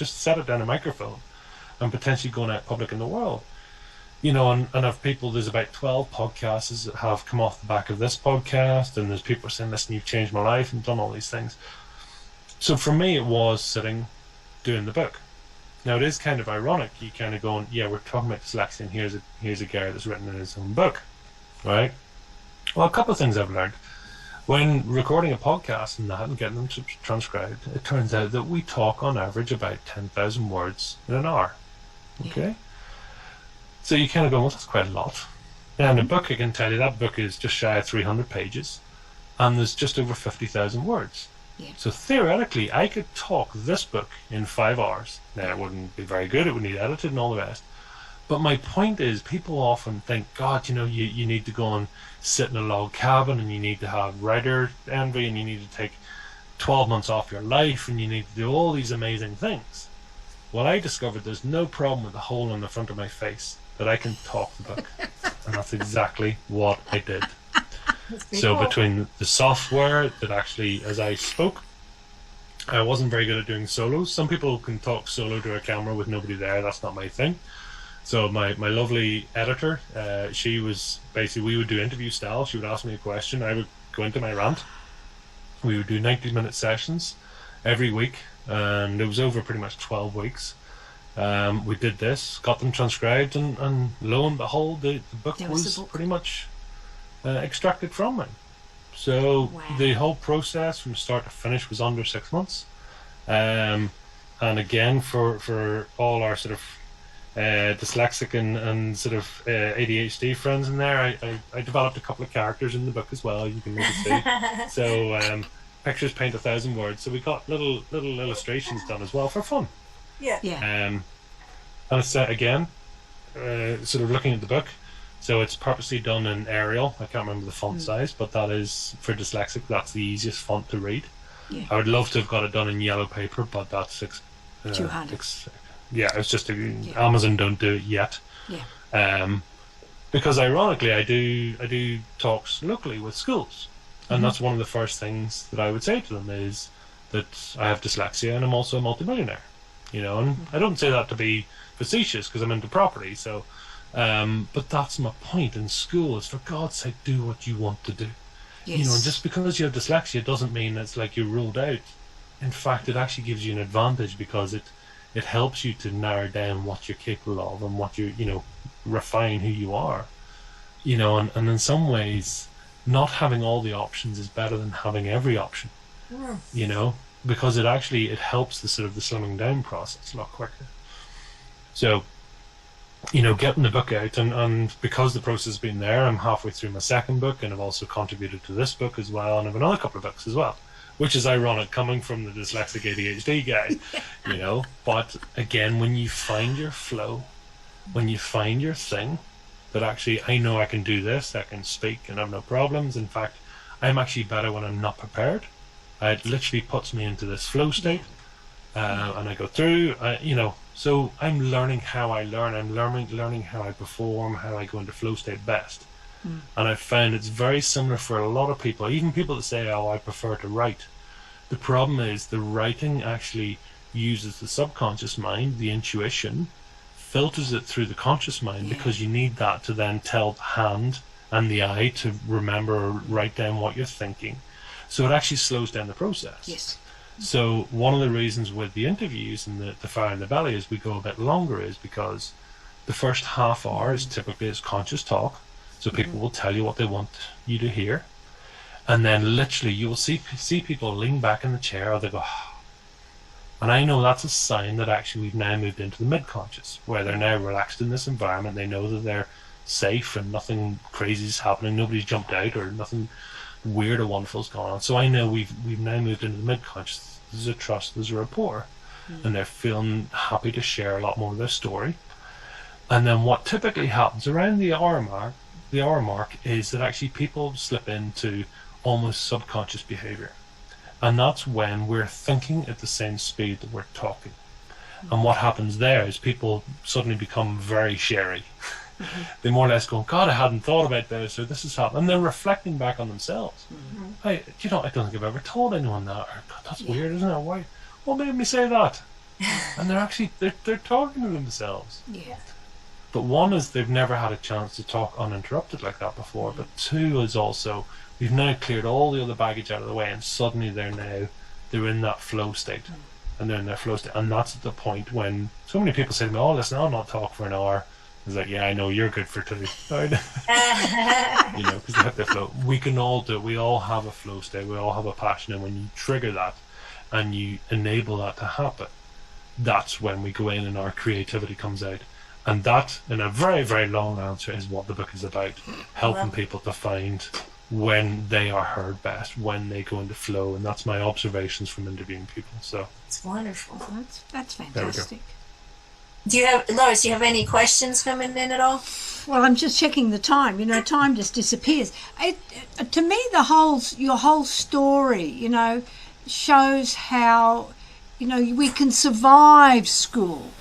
set it down a microphone and potentially going out public in the world, you know. And of people, there's about 12 podcasts that have come off the back of this podcast, and there's people saying, listen, you've changed my life and done all these things. So for me, it was sitting doing the book, Now it is kind of ironic. You kind of going, yeah, we're talking about dyslexia, and here's a guy that's written in his own book, right? Well, a couple of things I've learned when recording a podcast and that and getting them transcribed. It turns out that we talk on average about 10,000 words in an hour. Okay, Yeah. so you kind of go, well, that's quite a lot. And a book, I can tell you, that book is just shy of 300 pages, and there's just over 50,000 words. Yeah. So theoretically, I could talk this book in 5 hours. Now, it wouldn't be very good, it would need edited and all the rest. But my point is, people often think, God, you need to go and sit in a log cabin, and you need to have writer envy, and you need to take 12 months off your life, and you need to do all these amazing things. Well, I discovered there's no problem with the hole in the front of my face, that I can talk the book. And that's exactly what I did. So cool. between the software that actually, as I spoke, I wasn't very good at doing solos. Some people can talk solo to a camera with nobody there. That's not my thing. So my lovely editor, she was basically, we would do interview style. She would ask me a question. I would go into my rant. We would do 90-minute sessions every week, and it was over pretty much 12 weeks. We did this, got them transcribed, and lo and behold, the book was pretty much extracted from me. So Wow. the whole process from start to finish was under 6 months. And again, for all our sort of dyslexic and sort of ADHD friends in there, I developed a couple of characters in the book as well, you can maybe see. So pictures paint 1,000 words. So we got little illustrations done as well for fun. Yeah. Yeah. And it's again, sort of looking at the book. So it's purposely done in Arial. I can't remember the font size, but that is, for dyslexic, that's the easiest font to read. Yeah. I would love to have got it done in yellow paper, but that's 200. Yeah, it's just Amazon don't do it yet. Yeah. Because ironically, I do talks locally with schools, and that's one of the first things that I would say to them is that I have dyslexia and I'm also a multimillionaire. And I don't say that to be facetious because I'm into property. So, but that's my point in school is, for God's sake, do what you want to do. Yes. And just because you have dyslexia doesn't mean it's like you're ruled out. In fact, it actually gives you an advantage because it helps you to narrow down what you're capable of and what refine who you are. And in some ways, not having all the options is better than having every option. Because it helps the sort of the slimming down process a lot quicker. So, getting the book out, and because the process has been there, I'm halfway through my second book, and I've also contributed to this book as well, and I have another couple of books as well, which is ironic coming from the dyslexic ADHD guy, But again, when you find your flow, when you find your thing, that actually, I know I can do this, I can speak and have no problems. In fact, I'm actually better when I'm not prepared. It literally puts me into this flow state, and I go through, so I'm learning how I learn. I'm learning how I perform, how I go into flow state best. And I've found it's very similar for a lot of people, even people that say, oh, I prefer to write. The problem is the writing actually uses the subconscious mind, the intuition, filters it through the conscious mind, because you need that to then tell the hand and the eye to remember or write down what you're thinking. So it actually slows down the process. Yes. So one of the reasons with the interviews and the fire in the belly is we go a bit longer is because the first half hour is typically conscious talk. So people will tell you what they want you to hear. And then literally you will see people lean back in the chair, or they go, and I know that's a sign that actually we've now moved into the mid-conscious, where they're now relaxed in this environment. They know that they're safe and nothing crazy is happening. Nobody's jumped out or nothing weird or wonderful is going on. So I know we've now moved into the mid-conscious. There's a trust, there's a rapport, and they're feeling happy to share a lot more of their story. And then what typically happens around the hour mark is that actually people slip into almost subconscious behavior. And that's when we're thinking at the same speed that we're talking. And what happens there is people suddenly become very sharey. They more or less go, God, I hadn't thought about this, or this has happened. And they're reflecting back on themselves. I don't think I've ever told anyone that. Or, God, that's weird, isn't it? Why? What made me say that? And they're talking to themselves. Yeah. But one is they've never had a chance to talk uninterrupted like that before. But two is also we've now cleared all the other baggage out of the way, and suddenly they're in that flow state. and they're in their flow state. And that's at the point when so many people say to me, oh, listen, I'll not talk for an hour. It's like, yeah, I know, you're good for 2. Right? You know, because they hit their flow. We can all do it. We all have a flow state. We all have a passion. And when you trigger that and you enable that to happen, that's when we go in and our creativity comes out. And that, in a very, very long answer, is what the book is about. Helping people to find when they are heard best, when they go into flow. And that's my observations from interviewing people. So it's wonderful. That's fantastic. Lois, do you have any questions coming in at all? Well, I'm just checking the time. You know, time just disappears. To me, your whole story, you know, shows how, you know, we can survive school,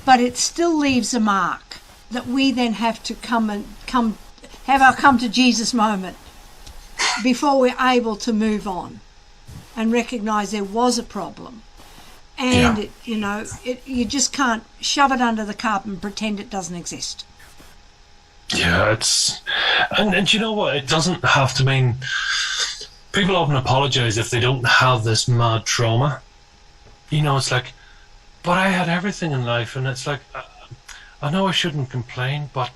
but it still leaves a mark that we then have to have our come to Jesus moment before we're able to move on and recognise there was a problem. And, you just can't shove it under the carpet and pretend it doesn't exist. Yeah, and you know what? It doesn't have to mean... People often apologise if they don't have this mad trauma. You know, it's like, but I had everything in life, and it's like, I know I shouldn't complain, but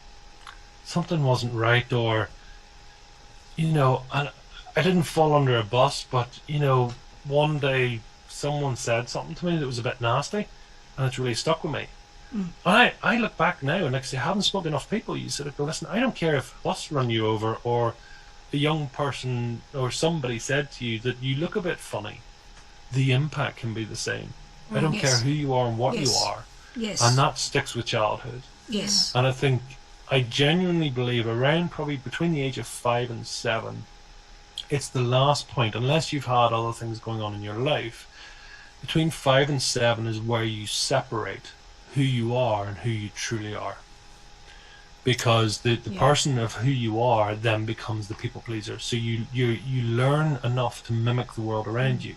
something wasn't right, or, you know, I didn't fall under a bus, but, you know, one day someone said something to me that was a bit nasty, and it's really stuck with me. I look back now, and like I say, I haven't spoken to enough people. You sort of go, listen, I don't care if a bus run you over, or a young person or somebody said to you that you look a bit funny. The impact can be the same. I don't care who you are and what you are. Yes. And that sticks with childhood. Yes. And I genuinely believe around probably between the age of 5 and 7, it's the last point, unless you've had other things going on in your life, between 5 and 7 is where you separate who you are and who you truly are. Because the person of who you are then becomes the people pleaser. So you learn enough to mimic the world around you.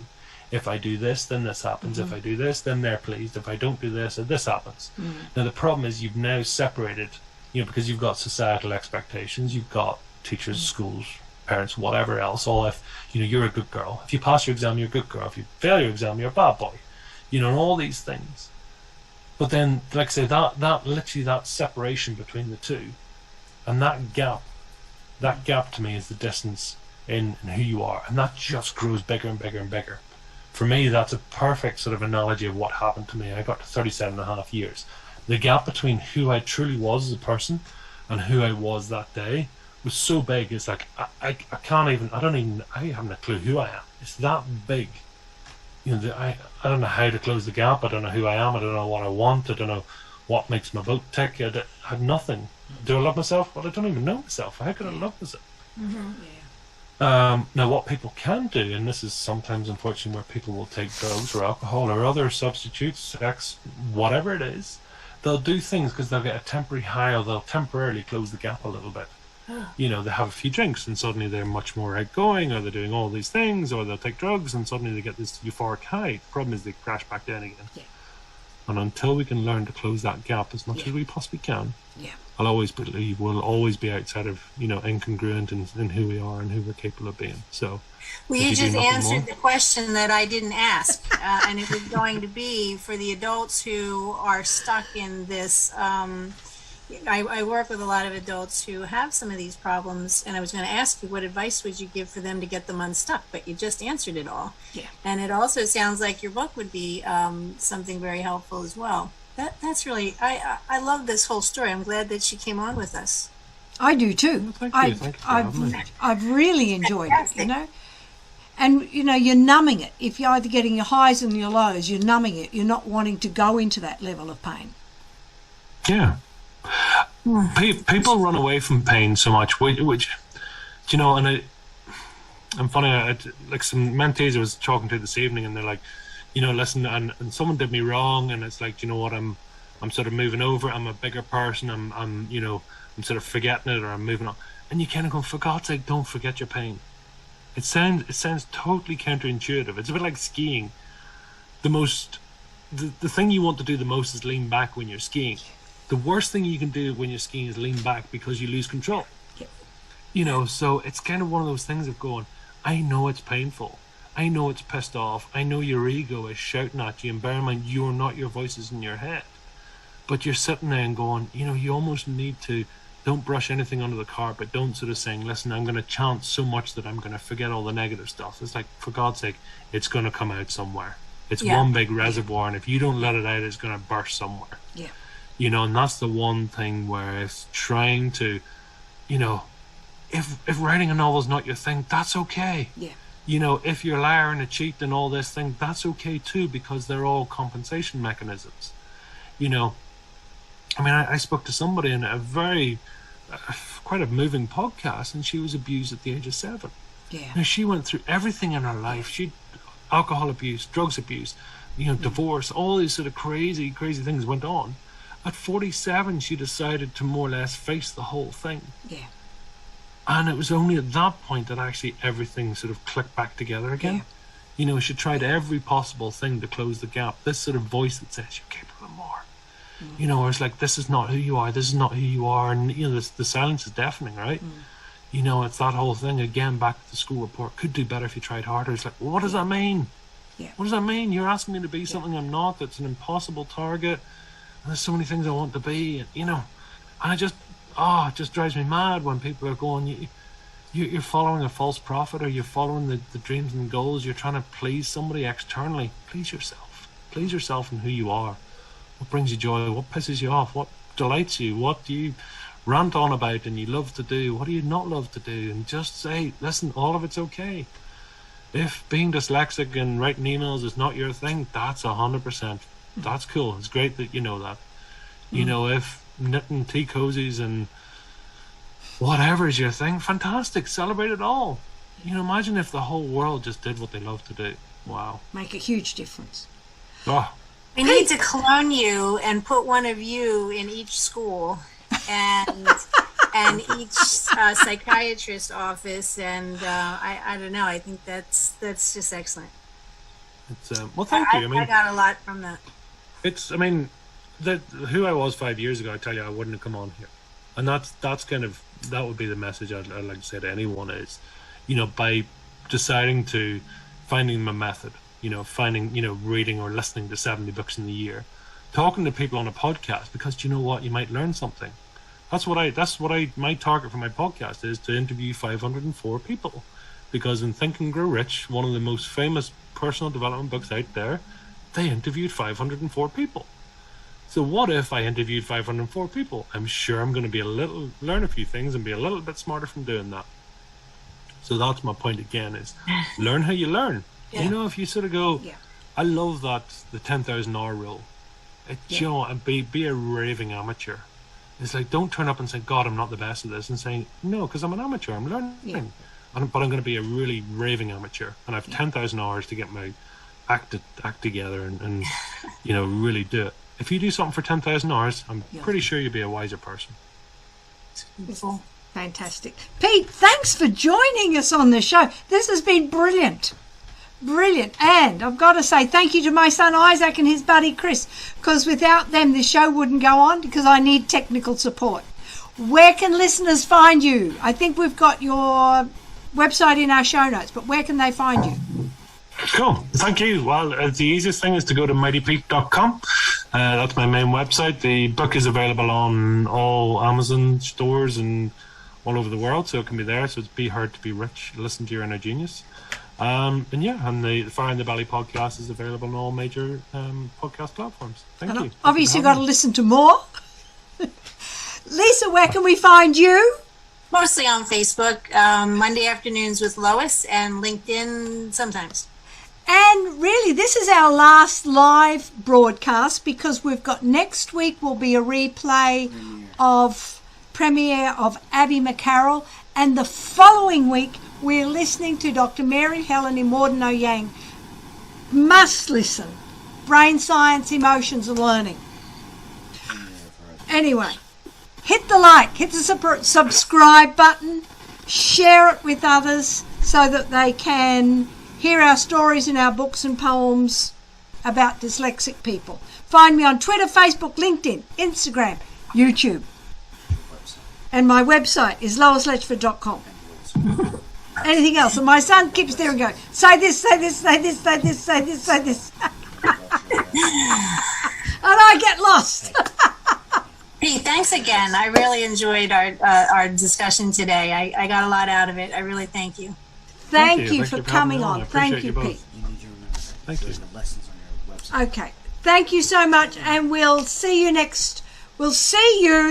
If I do this, then this happens. If I do this, then they're pleased. If I don't do this, then this happens. Now the problem is you've now separated, you know, because you've got societal expectations, you've got teachers, schools, parents, whatever else. All if you know you're a good girl. If you pass your exam, you're a good girl. If you fail your exam, you're a bad boy. You know, and all these things. But then, like I say, that literally that separation between the two, and that gap to me is the distance in who you are, and that just grows bigger and bigger and bigger. For me, that's a perfect sort of analogy of what happened to me. I got to 37 and a half years. The gap between who I truly was as a person and who I was that day was so big. It's like I haven't a clue who I am. It's that big. You know, I don't know how to close the gap. I don't know who I am. I don't know what I want. I don't know what makes my boat tick. I had nothing. Do I love myself? Well, I don't even know myself. How could I love myself? Now, what people can do, and this is sometimes unfortunately where people will take drugs or alcohol or other substitutes, sex, whatever it is, they'll do things because they'll get a temporary high, or they'll temporarily close the gap a little bit. You know, they have a few drinks and suddenly they're much more outgoing, or they're doing all these things, or they'll take drugs and suddenly they get this euphoric high. The problem is they crash back down again. And until we can learn to close that gap as much as we possibly can, I'll always believe we'll always be outside of, you know, incongruent in who we are and who we're capable of being. So, well, you just answered the question that I didn't ask, and it was going to be for the adults who are stuck in this. I work with a lot of adults who have some of these problems, and I was going to ask you what advice would you give for them to get them unstuck, but you just answered it all. And it also sounds like your book would be something very helpful as well. That's really, I love this whole story. I'm glad that she came on with us. I do too. I've really enjoyed it, you know. And, you know, you're numbing it. If you're either getting your highs and your lows, you're numbing it. You're not wanting to go into that level of pain. Yeah. People run away from pain so much, which you know, and I'm funny, like some mentees I was talking to this evening, and they're like, you know, listen, and someone did me wrong, and it's like, you know what, I'm sort of moving over, I'm a bigger person, I'm you know, I'm sort of forgetting it, or I'm moving on, and you kind of go, for God's sake, don't forget your pain. It sounds totally counterintuitive. It's a bit like skiing. The thing you want to do the most is lean back when you're skiing. The worst thing you can do when you're skiing is lean back because you lose control. You know, so it's kind of one of those things of going, I know it's painful. I know it's pissed off. I know your ego is shouting at you, and bear in mind, you're not your voices in your head. But you're sitting there and going, you almost need to, don't brush anything under the carpet. Don't sort of saying, listen, I'm going to chant so much that I'm going to forget all the negative stuff. It's like, for God's sake, it's going to come out somewhere. It's one big reservoir, and if you don't let it out, it's going to burst somewhere. Yeah. And that's the one thing where it's trying to, if writing a novel is not your thing, that's okay. Yeah. If you're a liar and a cheat and all this thing, that's okay too, because they're all compensation mechanisms. I spoke to somebody in a very, quite a moving podcast, and she was abused at the age of 7. Yeah. Now, she went through everything in her life. She alcohol abuse, drugs abuse, divorce, all these sort of crazy things went on. At 47, she decided to more or less face the whole thing. Yeah. And it was only at that point that actually everything sort of clicked back together again. Yeah. She tried every possible thing to close the gap. This sort of voice that says you're capable of more. Or it's like, this is not who you are, this is not who you are. And, the silence is deafening, right? It's that whole thing, again, back to the school report, could do better if you tried harder. It's like, well, what does that mean? Yeah. What does that mean? You're asking me to be something I'm not, that's an impossible target. And there's so many things I want to be, and it just drives me mad when people are going, you're following a false prophet, or you're following the dreams and goals. You're trying to please somebody externally. Please yourself and who you are. What brings you joy? What pisses you off? What delights you? What do you rant on about and you love to do? What do you not love to do? And just say, listen, all of it's okay. If being dyslexic and writing emails is not your thing, that's 100%. That's cool. It's great that you know that. If knitting tea cozies and whatever is your thing, fantastic. Celebrate it all. Imagine if the whole world just did what they love to do. Wow. Make a huge difference. Oh. We need to clone you and put one of you in each school and each psychiatrist office, and I don't know. I think that's just excellent. It's well, thank you. I got a lot from that. Who I was 5 years ago, I tell you, I wouldn't have come on here, and that's kind of, that would be the message I'd like to say to anyone is, by deciding to finding my method. Finding, reading or listening to 70 books in the year, talking to people on a podcast, because you know what, you might learn something. My target for my podcast is to interview 504 people, because in Think and Grow Rich, one of the most famous personal development books out there, they interviewed 504 people. So what if I interviewed 504 people? I'm sure I'm going to learn a few things and be a little bit smarter from doing that. So that's my point again, is learn how you learn. Yeah. If you sort of go, I love that, the 10,000 hour rule. And be a raving amateur. It's like, don't turn up and say, God, I'm not the best at this, and saying, no, because I'm an amateur, I'm learning. Yeah. But I'm going to be a really raving amateur, and I have 10,000 hours to get my act together and really do it. If you do something for 10,000 hours, I'm pretty sure you'll be a wiser person. Beautiful. Fantastic. Pete, thanks for joining us on the show. This has been brilliant. Brilliant. And I've got to say thank you to my son Isaac and his buddy Chris, because without them the show wouldn't go on, because I need technical support. Where can listeners find you? I think we've got your website in our show notes, but where can they find you? Cool. Thank you. Well, the easiest thing is to go to mightypete.com. That's my main website. The book is available on all Amazon stores and all over the world, so it can be there. So it's Be Heard to Be Rich. Listen to your inner genius. And the Fire in the Belly podcast is available on all major podcast platforms. Thank you. Obviously, you've got to listen to more. Lisa, where can we find you? Mostly on Facebook, Monday afternoons with Lois, and LinkedIn sometimes. And really, this is our last live broadcast, because we've got next week will be a replay of premiere of Abby McCarroll, and the following week we're listening to Dr. Mary Helen Immordino Yang. Must listen. Brain science, emotions and learning. Anyway, hit the like, hit the subscribe button, share it with others so that they can hear our stories and our books and poems about dyslexic people. Find me on Twitter, Facebook, LinkedIn, Instagram, YouTube. And my website is loisletchford.com. Anything else? And my son keeps there and going, say this, say this, say this, say this, say this, say this. And I get lost. Pete, thanks again. I really enjoyed our discussion today. I got a lot out of it. I really thank you. Thank you for coming on. Thank you, Pete. Thank you. Okay. Thank you so much, and we'll see you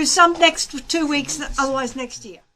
some next 2 weeks, otherwise next year.